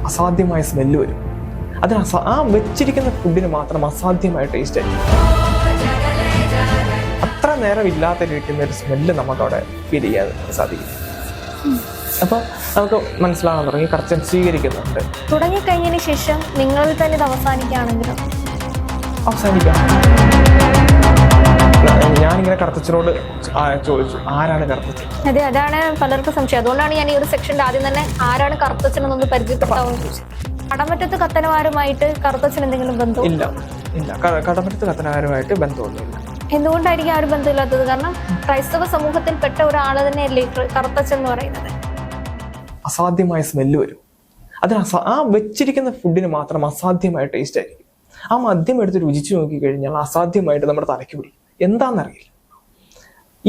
അസാധ്യമായ സ്മെല്ല് വരും. അതിന് ആ വെച്ചിരിക്കുന്ന ഫുഡിന് മാത്രം അസാധ്യമായ ടേസ്റ്റ് ആയിരിക്കും. അത്ര നേരം ഇല്ലാതിരിക്കുന്ന ഒരു സ്മെല്ല് നമുക്കവിടെ ഫീൽ ചെയ്യാൻ സാധിക്കും. അപ്പോൾ നമുക്ക് മനസ്സിലാകാൻ തുടങ്ങി കർച്ചൻ സ്വീകരിക്കുന്നുണ്ട്. തുടങ്ങിക്കഴിഞ്ഞതിന് ശേഷം നിങ്ങളിൽ തന്നെ ഇത് അവസാനിക്കാം. ഞാനിങ്ങനെ കർത്തച്ചനോട് ചോദിച്ചു, ആരാണ് കർത്തച്ചൻ? അതെ, അതാണ് പലർക്കും സംശയം. അതുകൊണ്ടാണ് ഞാൻ ഈ ഒരു സെക്ഷൻ്റെ ആദ്യം തന്നെ ആരാണ് കർത്തച്ചൻ എന്നൊന്ന് പരിചയപ്പെടുത്താമെന്ന് ചോദിച്ചത്. കടമറ്റത്ത് കത്തനവാരുമായിട്ട് കർത്തച്ചൻ എന്തെങ്കിലും ബന്ധം? ഇല്ല, കടമറ്റത്ത് കത്തനവാരുമായിട്ട് ബന്ധമൊന്നുമില്ല. എന്തുകൊണ്ടായിരിക്കും ആ ഒരു ബന്ധമില്ലാത്തത്? കാരണം ക്രൈസ്തവ സമൂഹത്തിൽപ്പെട്ട ഒരാള് തന്നെയല്ലേ കർത്തച്ചൻ എന്ന് പറയുന്നത്. അസാധ്യമായ സ്മെല്ല് വരും. അതിന് ആ വെച്ചിരിക്കുന്ന ഫുഡിന് മാത്രം അസാധ്യമായ ടേസ്റ്റ് ആയിരിക്കും. ആ മദ്യം എടുത്ത് രുചിച്ച് നോക്കിക്കഴിഞ്ഞാൽ അസാധ്യമായിട്ട് നമ്മുടെ തലയ്ക്ക് പിടിക്കും. എന്താണെന്നറിയില്ല.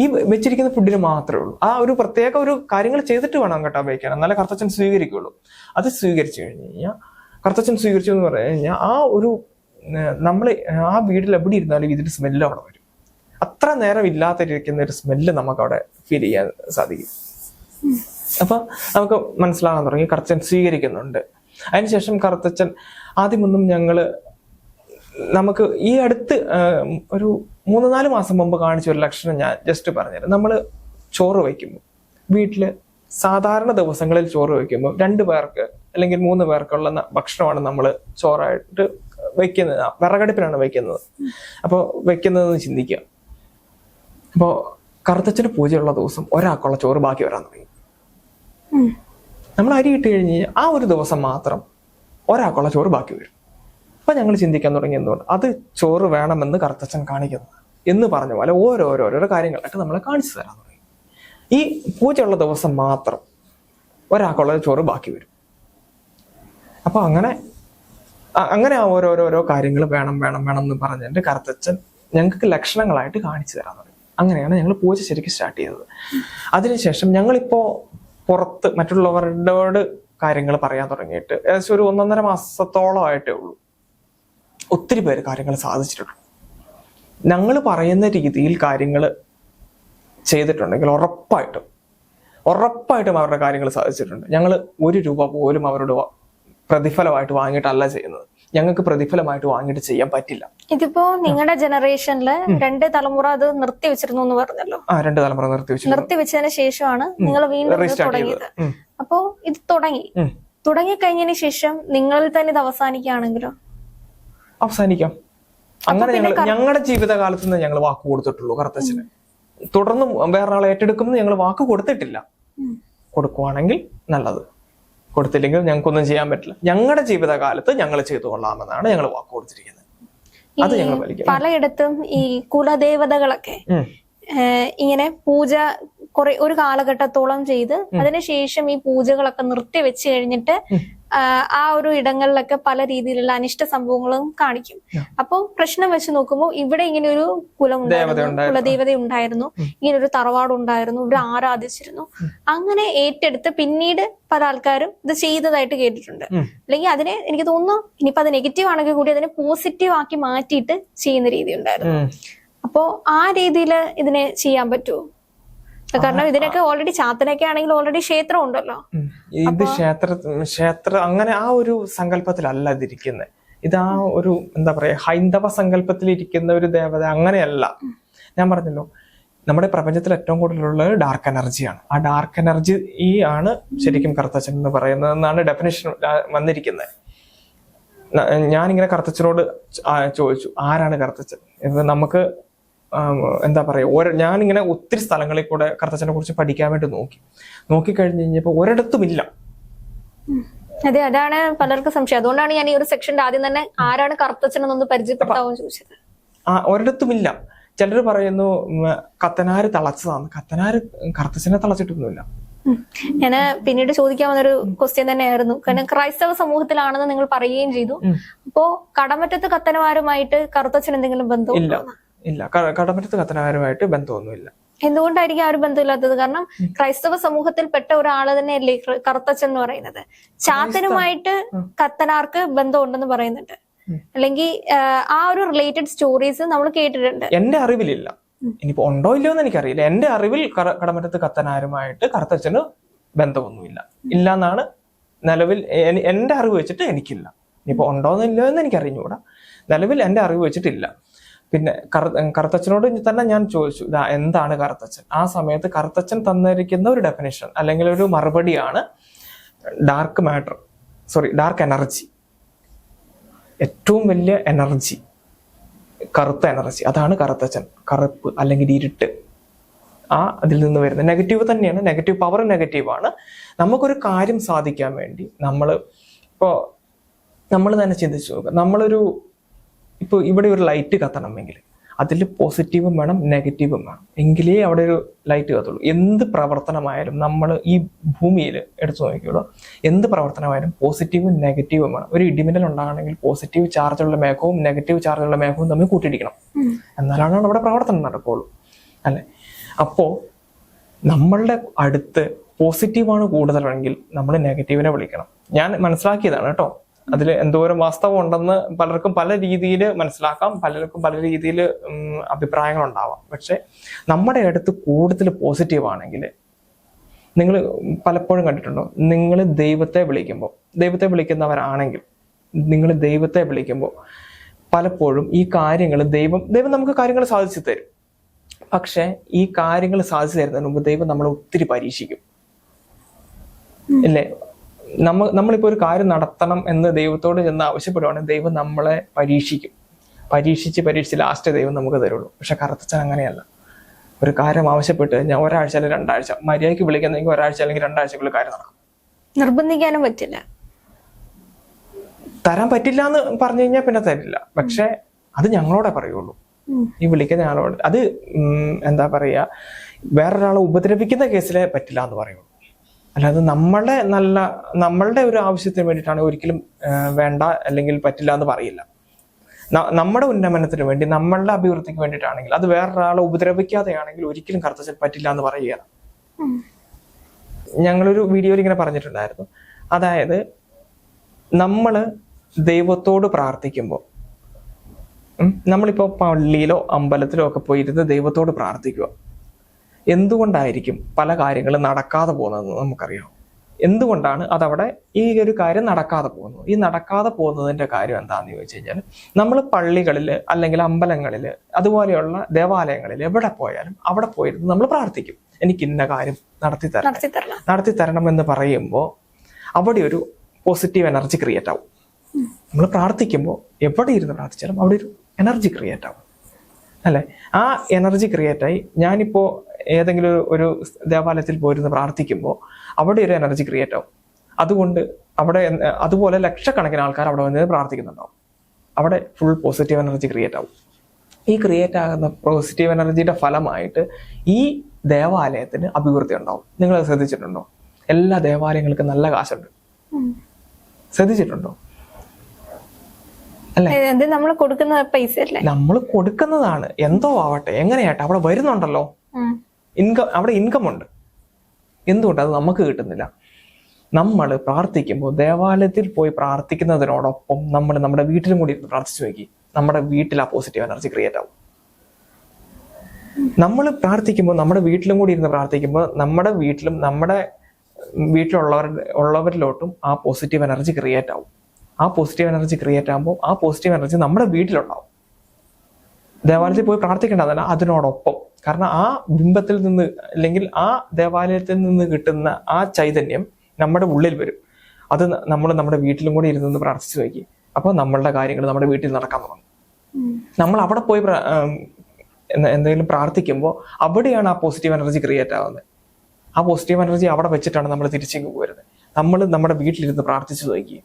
ഈ വെച്ചിരിക്കുന്ന ഫുഡിന് മാത്രമേ ഉള്ളൂ. ആ ഒരു പ്രത്യേക ഒരു കാര്യങ്ങൾ ചെയ്തിട്ട് വേണം കേട്ടോ ഉപയോഗിക്കാൻ, എന്നാലേ കർത്തച്ചൻ സ്വീകരിക്കുള്ളൂ. അത് സ്വീകരിച്ചു കഴിഞ്ഞ് കഴിഞ്ഞാൽ കർത്തച്ചൻ സ്വീകരിച്ചു എന്ന് പറഞ്ഞു കഴിഞ്ഞാൽ ആ ഒരു നമ്മൾ ആ വീട്ടിൽ എവിടെ ഇരുന്നാലും ഇതിന്റെ സ്മെല്ല് അവിടെ വരും. അത്ര നേരം ഇല്ലാതിരിക്കുന്ന ഒരു സ്മെല്ല് നമുക്കവിടെ ഫീൽ ചെയ്യാൻ സാധിക്കും. അപ്പൊ നമുക്ക് മനസ്സിലാകാൻ തുടങ്ങി കർത്തച്ചൻ സ്വീകരിക്കുന്നുണ്ട്. അതിനുശേഷം കർത്തച്ചൻ ആദ്യമൊന്നും നമുക്ക് ഈ അടുത്ത് ഒരു 3-4 മാസം മുമ്പ് കാണിച്ച ഒരു ലക്ഷണം ഞാൻ ജസ്റ്റ് പറഞ്ഞുതരാം. നമ്മൾ ചോറ് വയ്ക്കുമ്പോൾ വീട്ടിൽ സാധാരണ ദിവസങ്ങളിൽ ചോറ് വയ്ക്കുമ്പോൾ 2 പേർക്ക് അല്ലെങ്കിൽ 3 പേർക്കുള്ള ഭക്ഷണമാണ് നമ്മൾ ചോറായിട്ട് വയ്ക്കുന്നത്. വിറകടുപ്പിലാണ് വയ്ക്കുന്നത്. അപ്പോൾ വെക്കുന്നതെന്ന് ചിന്തിക്കുക. അപ്പോൾ കർത്തച്ചന് പൂജയുള്ള ദിവസം ഒരാൾക്കുള്ള ചോറ് ബാക്കി വരാൻ തുടങ്ങി. നമ്മൾ അരി ഇട്ട് കഴിഞ്ഞ് ആ ഒരു ദിവസം മാത്രം ഒരാൾക്കുള്ള ചോറ് ബാക്കി വരും. അപ്പൊ ഞങ്ങൾ ചിന്തിക്കാൻ തുടങ്ങി, എന്തുകൊണ്ട് അത് ചോറ് വേണമെന്ന് കർത്തച്ചൻ കാണിക്കുന്നത് എന്ന് പറഞ്ഞ പോലെ ഓരോരോ കാര്യങ്ങളായിട്ട് നമ്മളെ കാണിച്ചു തരാൻ തുടങ്ങി. ഈ പൂജയുള്ള ദിവസം മാത്രം ഒരാൾക്കുള്ള ചോറ് ബാക്കി വരും. അപ്പൊ അങ്ങനെ ആ ഓരോരോ കാര്യങ്ങൾ വേണം എന്ന് പറഞ്ഞിട്ട് കർത്തച്ചൻ ഞങ്ങൾക്ക് ലക്ഷണങ്ങളായിട്ട് കാണിച്ചു തരാൻ തുടങ്ങി. അങ്ങനെയാണ് ഞങ്ങൾ പൂജ ശരിക്കും സ്റ്റാർട്ട് ചെയ്തത്. അതിനുശേഷം ഞങ്ങളിപ്പോ പുറത്ത് മറ്റുള്ളവരോട് കാര്യങ്ങൾ പറയാൻ തുടങ്ങിയിട്ട് ഏകദേശം ഒരു 1.5 മാസത്തോളമായിട്ടേ ഉള്ളൂ. ഒത്തിരി പേര് കാര്യങ്ങൾ സാധിച്ചിട്ടുണ്ട്. ഞങ്ങൾ പറയുന്ന രീതിയിൽ കാര്യങ്ങൾ ചെയ്തിട്ടുണ്ടെങ്കിൽ ഉറപ്പായിട്ടും അവരുടെ കാര്യങ്ങൾ സാധിച്ചിട്ടുണ്ട്. ഞങ്ങൾ 1 രൂപ പോലും അവരോട് പ്രതിഫലമായിട്ട് വാങ്ങിയിട്ടല്ല ചെയ്യുന്നത്. ഞങ്ങൾക്ക് പ്രതിഫലമായിട്ട് വാങ്ങിയിട്ട് ചെയ്യാൻ പറ്റില്ല. ഇതിപ്പോ നിങ്ങളുടെ ജനറേഷനില് 2 തലമുറ അത് നിർത്തിവെച്ചിരുന്നു എന്ന് പറഞ്ഞല്ലോ. 2 തലമുറ നിർത്തിവെച്ചതിന് ശേഷമാണ് നിങ്ങൾ വീണ്ടും തുടങ്ങിയത്. അപ്പോ ഇത് തുടങ്ങിക്കഴിഞ്ഞതിന് ശേഷം നിങ്ങളിൽ തന്നെ ഇത് അവസാനിക്കുകയാണെങ്കിലോ? അവസാനിക്കാം. അങ്ങനെ ഞങ്ങളുടെ ജീവിതകാലത്ത് നിന്ന് ഞങ്ങൾ വാക്ക് കൊടുത്തിട്ടുള്ളൂ കർത്തച്ചന്. തുടർന്ന് വേറൊരാളെ ഏറ്റെടുക്കുമെന്ന് ഞങ്ങൾ വാക്ക് കൊടുത്തിട്ടില്ല. കൊടുക്കുവാണെങ്കിൽ നല്ലത്, കൊടുത്തില്ലെങ്കിൽ ഞങ്ങൾക്കൊന്നും ചെയ്യാൻ പറ്റില്ല. ഞങ്ങളുടെ ജീവിതകാലത്ത് ഞങ്ങൾ ചെയ്തു കൊള്ളാമെന്നാണ് ഞങ്ങൾ വാക്ക് കൊടുത്തിരിക്കുന്നത്. അത് ഞങ്ങൾ പാലിക്കും. പലയിടത്തും ഈ കുലദേവതകളൊക്കെ ഇങ്ങനെ പൂജ ഒരു കാലഘട്ടത്തോളം ചെയ്ത് അതിനുശേഷം ഈ പൂജകളൊക്കെ നിർത്തി വെച്ച് കഴിഞ്ഞിട്ട് ആ ഒരു ഇടങ്ങളിലൊക്കെ പല രീതിയിലുള്ള അനിഷ്ട സംഭവങ്ങളും കാണിക്കും. അപ്പൊ പ്രശ്നം വെച്ച് നോക്കുമ്പോൾ ഇവിടെ ഇങ്ങനെ ഒരു കുലദേവത ഉണ്ടായിരുന്നു, ഇങ്ങനെ ഒരു തറവാടുണ്ടായിരുന്നു, ഇവിടെ ആരാധിച്ചിരുന്നു. അങ്ങനെ ഏറ്റെടുത്ത് പിന്നീട് പല ആൾക്കാരും ഇത് ചെയ്തതായിട്ട് കേട്ടിട്ടുണ്ട്. അല്ലെങ്കിൽ അതിനെ എനിക്ക് തോന്നുന്നു ഇനിയിപ്പോ അത് നെഗറ്റീവ് ആണെങ്കിൽ കൂടി അതിനെ പോസിറ്റീവ് ആക്കി മാറ്റിയിട്ട് ചെയ്യുന്ന രീതി ഉണ്ടായിരുന്നു. അപ്പോ ആ രീതിയിൽ ഇതിനെ ചെയ്യാൻ പറ്റുമോ? കാരണം ഇതിനൊക്കെ ഓൾറെഡി ചാത്തനൊക്കെ ആണെങ്കിൽ ഓൾറെഡി ക്ഷേത്രം ഉണ്ടല്ലോ. ഇത് ക്ഷേത്ര അങ്ങനെ ആ ഒരു സങ്കല്പത്തിലല്ല ഇതിരിക്കുന്നത്. ഇത് ആ ഒരു എന്താ പറയാ ഹൈന്ദവ സങ്കല്പത്തിലിരിക്കുന്ന ഒരു ദേവത അങ്ങനെയല്ല. ഞാൻ പറഞ്ഞല്ലോ, നമ്മുടെ പ്രപഞ്ചത്തിൽ ഏറ്റവും കൂടുതലുള്ളത് ഡാർക്ക് എനർജിയാണ്. ആ ഡാർക്ക് എനർജി ആണ് ശരിക്കും കർത്തച്ചൻ എന്ന് പറയുന്നതെന്നാണ് ഡെഫിനേഷൻ വന്നിരിക്കുന്നത്. ഞാനിങ്ങനെ കർത്തച്ചനോട് ചോദിച്ചു, ആരാണ് കർത്തച്ചൻ? നമുക്ക് എന്താ പറയുക, ഞാനിങ്ങനെ ഒത്തിരി സ്ഥലങ്ങളിൽ കൂടെ കർത്തച്ചനെ കുറിച്ച് പഠിക്കാൻ വേണ്ടി നോക്കിക്കഴിഞ്ഞ് കഴിഞ്ഞപ്പോ ഒരിടത്തുമില്ല. അതെ, അതാണ് പലർക്കും സംശയം. അതുകൊണ്ടാണ് ഞാൻ ഈ ഒരു സെക്ഷന്റെ ആദ്യം തന്നെ ആരാണ് കർത്തച്ചൻ എന്നൊന്ന് പരിചയപ്പെടുത്താമെന്ന് ചോദിച്ചത്. ഒരിടത്തുമില്ല. ചിലർ പറയുന്നു കത്തനാര് തളച്ചതാണ്. കർത്തച്ചനെ തളച്ചിട്ടൊന്നുമില്ല. ഞാൻ പിന്നീട് ചോദിക്കാൻ വന്നൊരു ക്വസ്റ്റ്യൻ തന്നെയായിരുന്നു. കാരണം ക്രൈസ്തവ സമൂഹത്തിലാണെന്ന് നിങ്ങൾ പറയുകയും ചെയ്തു. അപ്പോ കടമറ്റത്ത് കത്തനവാരുമായിട്ട് കർത്തച്ചൻ എന്തെങ്കിലും ബന്ധം? ഇല്ല, കടമറ്റത്ത് കത്തനവാരുമായിട്ട് ബന്ധമൊന്നുമില്ല. എന്തുകൊണ്ടായിരിക്കും ആ ഒരു ബന്ധമില്ലാത്തത്? കാരണം ക്രൈസ്തവ സമൂഹത്തിൽപ്പെട്ട ഒരാള് തന്നെയല്ലേ കർത്തച്ചൻ എന്ന് പറയുന്നത്. ചാത്തനുമായിട്ട് കത്തനാർക്ക് ബന്ധമുണ്ടെന്ന് പറയുന്നുണ്ട്. അല്ലെങ്കിൽ ആ ഒരു റിലേറ്റഡ് സ്റ്റോറീസ് നമ്മൾ കേട്ടിട്ടുണ്ട്. എന്റെ അറിവിലില്ല. ഇനിയിപ്പോ ഉണ്ടോ ഇല്ലയോ എന്ന് എനിക്കറിയില്ല. എന്റെ അറിവിൽ കടമറ്റത്ത് കത്തനാരുമായിട്ട് കർത്തച്ചന് ബന്ധമൊന്നുമില്ല. ഇല്ല എന്നാണ് നിലവിൽ എൻ്റെ അറിവ് വെച്ചിട്ട് എനിക്കില്ല. ഇനിയിപ്പോൾ ഉണ്ടോന്ന് ഇല്ലയോ എന്ന് എനിക്ക് അറിഞ്ഞുകൂടാ. നിലവിൽ എൻ്റെ അറിവ് വെച്ചിട്ടില്ല. പിന്നെ കറുത്തച്ഛനോട് തന്നെ ഞാൻ ചോദിച്ചു, എന്താണ് കറുത്തച്ഛൻ? ആ സമയത്ത് കറുത്തച്ഛൻ തന്നിരിക്കുന്ന ഒരു ഡെഫിനിഷൻ അല്ലെങ്കിൽ ഒരു മറുപടിയാണ് ഡാർക്ക് എനർജി. ഏറ്റവും വലിയ എനർജി, കറുത്ത എനർജി, അതാണ് കറുത്തച്ഛൻ. കറുപ്പ് അല്ലെങ്കിൽ ഇരുട്ട്, അതിൽ നിന്ന് വരുന്നത് നെഗറ്റീവ് തന്നെയാണ്. നെഗറ്റീവ് പവർ നെഗറ്റീവാണ്. നമുക്കൊരു കാര്യം സാധിക്കാൻ വേണ്ടി നമ്മൾ തന്നെ ചിന്തിച്ചു നോക്കുക. ഇപ്പോൾ ഇവിടെ ഒരു ലൈറ്റ് കത്തണമെങ്കിൽ അതിൽ പോസിറ്റീവും വേണം നെഗറ്റീവും വേണം, എങ്കിലേ അവിടെ ഒരു ലൈറ്റ് കത്തുള്ളൂ. എന്ത് പ്രവർത്തനമായാലും നമ്മൾ ഈ ഭൂമിയിൽ എടുത്തു നോക്കിയുള്ളൂ, എന്ത് പ്രവർത്തനമായാലും പോസിറ്റീവും നെഗറ്റീവും വേണം. ഒരു ഇടിമിന്നൽ ഉണ്ടാകണമെങ്കിൽ പോസിറ്റീവ് ചാർജുള്ള മേഘവും നെഗറ്റീവ് ചാർജുള്ള മേഘവും തമ്മിൽ കൂട്ടിയിടിക്കണം, എന്നാലാണ് അവിടെ പ്രവർത്തനം നടക്കുള്ളൂ, അല്ലെ? അപ്പോൾ നമ്മളുടെ അടുത്ത് പോസിറ്റീവാണ് കൂടുതലെങ്കിൽ നമ്മൾ നെഗറ്റീവിനെ വിളിക്കണം. ഞാൻ മനസ്സിലാക്കിയതാണ് കേട്ടോ. അതിൽ എന്തോരം വാസ്തവം ഉണ്ടെന്ന് പലർക്കും പല രീതിയിൽ മനസ്സിലാക്കാം, പലർക്കും പല രീതിയിൽ അഭിപ്രായങ്ങൾ ഉണ്ടാവാം. പക്ഷെ നമ്മുടെ അടുത്ത് കൂടുതൽ പോസിറ്റീവ് ആണെങ്കിൽ, നിങ്ങൾ പലപ്പോഴും കണ്ടിട്ടുണ്ടോ, നിങ്ങൾ ദൈവത്തെ വിളിക്കുന്നവരാണെങ്കിൽ, നിങ്ങൾ ദൈവത്തെ വിളിക്കുമ്പോൾ പലപ്പോഴും ഈ കാര്യങ്ങൾ ദൈവം നമുക്ക് കാര്യങ്ങൾ സാധിച്ചു തരും. പക്ഷെ ഈ കാര്യങ്ങൾ സാധിച്ചു തരുന്നതിന് മുമ്പ് ദൈവം നമ്മളെ ഒത്തിരി പരീക്ഷിക്കും, അല്ലേ? നമ്മളിപ്പോൾ ഒരു കാര്യം നടത്തണം എന്ന് ദൈവത്തോട് ചെന്ന് ആവശ്യപ്പെടുവാണെങ്കിൽ ദൈവം നമ്മളെ പരീക്ഷിച്ച് ലാസ്റ്റ് ദൈവം നമുക്ക് തരുള്ളൂ. പക്ഷെ കറുത്തച്ഛൻ അങ്ങനെയല്ല. ഒരു കാര്യം ആവശ്യപ്പെട്ട് കഴിഞ്ഞാൽ ഒരാഴ്ച അല്ലെങ്കിൽ 2 ആഴ്ച, മര്യാദയ്ക്ക് വിളിക്കുന്നെങ്കിൽ ഒരാഴ്ച അല്ലെങ്കിൽ 2 ആഴ്ചക്കുള്ള കാര്യം നടക്കും. നിർബന്ധിക്കാനും പറ്റില്ല, തരാൻ പറ്റില്ല എന്ന് പറഞ്ഞു കഴിഞ്ഞാൽ പിന്നെ തരില്ല. പക്ഷെ അത് ഞങ്ങളോടെ പറയുള്ളൂ, ഈ വിളിക്കുന്ന ആളോട്. അത് എന്താ പറയാ, വേറൊരാളെ ഉപദ്രവിക്കുന്ന കേസിലെ പറ്റില്ല എന്ന് പറയുള്ളൂ. അല്ലാതെ നമ്മളുടെ ഒരു ആവശ്യത്തിന് വേണ്ടിയിട്ടാണ് ഒരിക്കലും വേണ്ട അല്ലെങ്കിൽ പറ്റില്ല എന്ന് പറയില്ല. നമ്മുടെ ഉന്നമനത്തിന് വേണ്ടി, നമ്മളുടെ അഭിവൃദ്ധിക്ക് വേണ്ടിയിട്ടാണെങ്കിൽ, അത് വേറൊരാളെ ഉപദ്രവിക്കാതെയാണെങ്കിൽ ഒരിക്കലും കറുത്തച്ഛൻ പറ്റില്ല എന്ന് പറയുകയാണ്. ഞങ്ങളൊരു വീഡിയോയിൽ ഇങ്ങനെ പറഞ്ഞിട്ടുണ്ടായിരുന്നു, അതായത് നമ്മൾ ദൈവത്തോട് പ്രാർത്ഥിക്കുമ്പോൾ, നമ്മളിപ്പോൾ പള്ളിയിലോ അമ്പലത്തിലോ ഒക്കെ പോയിരുന്ന് ദൈവത്തോട് പ്രാർത്ഥിക്കുക, എന്തുകൊണ്ടായിരിക്കും പല കാര്യങ്ങളും നടക്കാതെ പോകുന്നതെന്ന് നമുക്കറിയാം. എന്തുകൊണ്ടാണ് അതവിടെ ഈ ഒരു കാര്യം നടക്കാതെ പോകുന്നത്? ഈ നടക്കാതെ പോകുന്നതിന്റെ കാര്യം എന്താണെന്ന് ചോദിച്ചു കഴിഞ്ഞാൽ, നമ്മൾ പള്ളികളിൽ അല്ലെങ്കിൽ അമ്പലങ്ങളിൽ അതുപോലെയുള്ള ദേവാലയങ്ങളിൽ എവിടെ പോയാലും അവിടെ പോയിരുന്ന് നമ്മൾ പ്രാർത്ഥിക്കും, എനിക്ക് ഇന്ന കാര്യം നടത്തി തരണം എന്ന് പറയുമ്പോൾ അവിടെ ഒരു പോസിറ്റീവ് എനർജി ക്രിയേറ്റ് ആവും. നമ്മൾ പ്രാർത്ഥിക്കുമ്പോൾ എവിടെ ഇരുന്ന് പ്രാർത്ഥിച്ചാലും അവിടെ ഒരു എനർജി ക്രിയേറ്റ് ആവും, അല്ലെ? ആ എനർജി ക്രിയേറ്റായി ഞാനിപ്പോൾ ഏതെങ്കിലും ഒരു ദേവാലയത്തിൽ പോയിരുന്ന് പ്രാർത്ഥിക്കുമ്പോൾ അവിടെ ഒരു എനർജി ക്രിയേറ്റ് ആവും. അതുകൊണ്ട് അവിടെ അതുപോലെ ലക്ഷക്കണക്കിന് ആൾക്കാർ അവിടെ വന്ന് പ്രാർത്ഥിക്കുന്നുണ്ടാവും. അവിടെ ഫുൾ പോസിറ്റീവ് എനർജി ക്രിയേറ്റ് ആവും. ഈ ക്രിയേറ്റ് ആകുന്ന പോസിറ്റീവ് എനർജിയുടെ ഫലമായിട്ട് ഈ ദേവാലയത്തിന് അഭിവൃദ്ധി ഉണ്ടാവും. നിങ്ങൾ ശ്രദ്ധിച്ചിട്ടുണ്ടോ? എല്ലാ ദേവാലയങ്ങൾക്കും നല്ല കാശുണ്ട്, ശ്രദ്ധിച്ചിട്ടുണ്ടോ? അല്ലെ, നമ്മൾ കൊടുക്കുന്ന പൈസ അല്ലേ, നമ്മൾ കൊടുക്കുന്നതാണ്. എന്തോ ആവട്ടെ, എങ്ങനെയാട്ടെ, അവിടെ വരുന്നുണ്ടല്ലോ, അവിടെ ഇൻകം ഉണ്ട്. എന്തുകൊണ്ട് അത് നമുക്ക് കിട്ടുന്നില്ല? നമ്മൾ പ്രാർത്ഥിക്കുമ്പോൾ ദേവാലയത്തിൽ പോയി പ്രാർത്ഥിക്കുന്നതിനോടൊപ്പം നമ്മൾ നമ്മുടെ വീട്ടിലും കൂടി ഇരുന്ന് പ്രാർത്ഥിച്ചു നോക്കി, നമ്മുടെ വീട്ടിൽ ആ പോസിറ്റീവ് എനർജി ക്രിയേറ്റ് ആവും. നമ്മൾ പ്രാർത്ഥിക്കുമ്പോൾ, നമ്മുടെ വീട്ടിലും കൂടി ഇരുന്ന് പ്രാർത്ഥിക്കുമ്പോൾ നമ്മുടെ വീട്ടിലും നമ്മുടെ വീട്ടിലുള്ളവരിലോട്ടും ആ പോസിറ്റീവ് എനർജി ക്രിയേറ്റ് ആവും. ആ പോസിറ്റീവ് എനർജി ക്രിയേറ്റ് ആകുമ്പോൾ ആ പോസിറ്റീവ് എനർജി നമ്മുടെ വീട്ടിലുണ്ടാവും. ദേവാലയത്തിൽ പോയി പ്രാർത്ഥിക്കേണ്ടതല്ല, അതിനോടൊപ്പം. കാരണം ആ ബിംബത്തിൽ നിന്ന് അല്ലെങ്കിൽ ആ ദേവാലയത്തിൽ നിന്ന് കിട്ടുന്ന ആ ചൈതന്യം നമ്മുടെ ഉള്ളിൽ വരും. അത് നമ്മൾ നമ്മുടെ വീട്ടിലും കൂടി ഇരുന്ന് പ്രാർത്ഥിച്ചു നോക്കി, അപ്പോൾ നമ്മളുടെ കാര്യങ്ങൾ നമ്മുടെ വീട്ടിൽ നടക്കാൻ തുടങ്ങും. നമ്മൾ അവിടെ പോയി എന്തെങ്കിലും പ്രാർത്ഥിക്കുമ്പോൾ അവിടെയാണ് ആ പോസിറ്റീവ് എനർജി ക്രിയേറ്റ് ആവുന്നത്. ആ പോസിറ്റീവ് എനർജി അവിടെ വെച്ചിട്ടാണ് നമ്മൾ തിരിച്ചേക്ക് പോരുന്നത്. നമ്മൾ നമ്മുടെ വീട്ടിലിരുന്ന് പ്രാർത്ഥിച്ചു നോക്കി,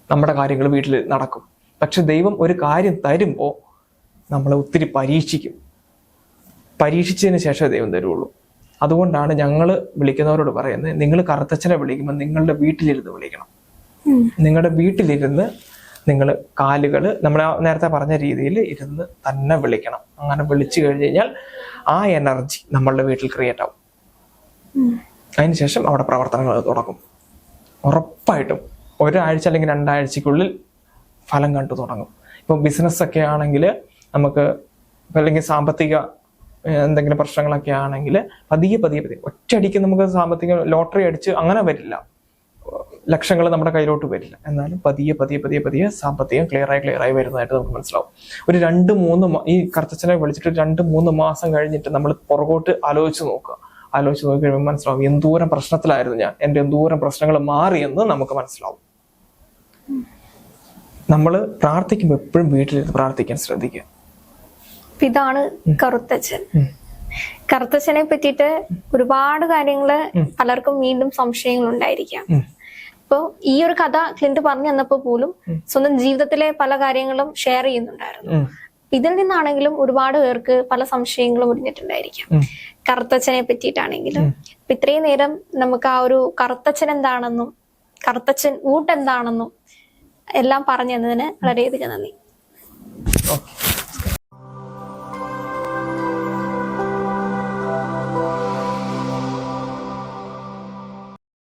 നമ്മുടെ കാര്യങ്ങൾ വീട്ടിൽ നടക്കും. പക്ഷെ ദൈവം ഒരു കാര്യം തരുമ്പോൾ നമ്മളെ ഒത്തിരി പരീക്ഷിച്ചതിന് ശേഷമേ ദൈവം തരുള്ളൂ. അതുകൊണ്ടാണ് ഞങ്ങൾ വിളിക്കുന്നവരോട് പറയുന്നത്, നിങ്ങൾ കറുത്തച്ഛനെ വിളിക്കുമ്പോൾ നിങ്ങളുടെ വീട്ടിലിരുന്ന് വിളിക്കണം. നിങ്ങളുടെ വീട്ടിലിരുന്ന് നിങ്ങൾ കാലുകൾ നമ്മൾ നേരത്തെ പറഞ്ഞ രീതിയിൽ ഇരുന്ന് തന്നെ വിളിക്കണം. അങ്ങനെ വിളിച്ചു കഴിഞ്ഞ് കഴിഞ്ഞാൽ ആ എനർജി നമ്മളുടെ വീട്ടിൽ ക്രിയേറ്റ് ആവും. അതിനുശേഷം അവിടെ പ്രവർത്തനങ്ങൾ തുടങ്ങും. ഉറപ്പായിട്ടും 1 ആഴ്ച അല്ലെങ്കിൽ 2 ആഴ്ചക്കുള്ളിൽ ഫലം കണ്ടു തുടങ്ങും. ഇപ്പം ബിസിനസ്സൊക്കെ ആണെങ്കിൽ നമുക്ക്, അല്ലെങ്കിൽ സാമ്പത്തിക എന്തെങ്കിലും പ്രശ്നങ്ങളൊക്കെ ആണെങ്കിൽ പതിയെ ഒറ്റയടിക്ക് നമുക്ക് സാമ്പത്തിക ലോട്ടറി അടിച്ച് അങ്ങനെ വരില്ല. ലക്ഷങ്ങൾ നമ്മുടെ കയ്യിലോട്ട് വരില്ല. എന്നാലും പതിയെ പതിയെ പതിയെ പതിയെ സാമ്പത്തികം ക്ലിയർ ആയി വരുന്നതായിട്ട് നമുക്ക് മനസ്സിലാവും. ഒരു 2-3 ഈ കറുത്തച്ഛനെ വിളിച്ചിട്ട് 2-3 മാസം കഴിഞ്ഞിട്ട് നമ്മൾ പുറകോട്ട് ആലോചിച്ച് നോക്കുക. ആലോചിച്ച് നോക്കി കഴിയുമ്പോൾ മനസ്സിലാവും എന്തോരം പ്രശ്നത്തിലായിരുന്നു ഞാൻ, എൻ്റെ എന്തോരം പ്രശ്നങ്ങൾ മാറിയെന്ന് നമുക്ക് മനസ്സിലാവും. നമ്മൾ പ്രാർത്ഥിക്കുമ്പോൾ എപ്പോഴും വീട്ടിലിരുന്ന് പ്രാർത്ഥിക്കാൻ ശ്രദ്ധിക്കുക. ഇതാണ് കറുത്തച്ഛൻ. കറുത്തച്ഛനെ പറ്റിയിട്ട് ഒരുപാട് കാര്യങ്ങള് പലർക്കും വീണ്ടും സംശയങ്ങൾ ഉണ്ടായിരിക്കാം. അപ്പൊ ഈ ഒരു കഥ ക്ലിന്റ് പറഞ്ഞു തന്നപ്പോ പോലും സ്വന്തം ജീവിതത്തിലെ പല കാര്യങ്ങളും ഷെയർ ചെയ്യുന്നുണ്ടായിരുന്നു. ഇതിൽ നിന്നാണെങ്കിലും ഒരുപാട് പേർക്ക് പല സംശയങ്ങളും ഒഴിഞ്ഞിട്ടുണ്ടായിരിക്കാം കറുത്തച്ഛനെ പറ്റിയിട്ടാണെങ്കിലും. അപ്പൊ ഇത്രയും നേരം നമുക്ക് ആ ഒരു കറുത്തച്ഛൻ എന്താണെന്നും കറുത്തച്ഛൻ ഊട്ട് എന്താണെന്നും എല്ലാം പറഞ്ഞു തന്നതിന് വളരെയധികം നന്ദി. ഓക്കെ.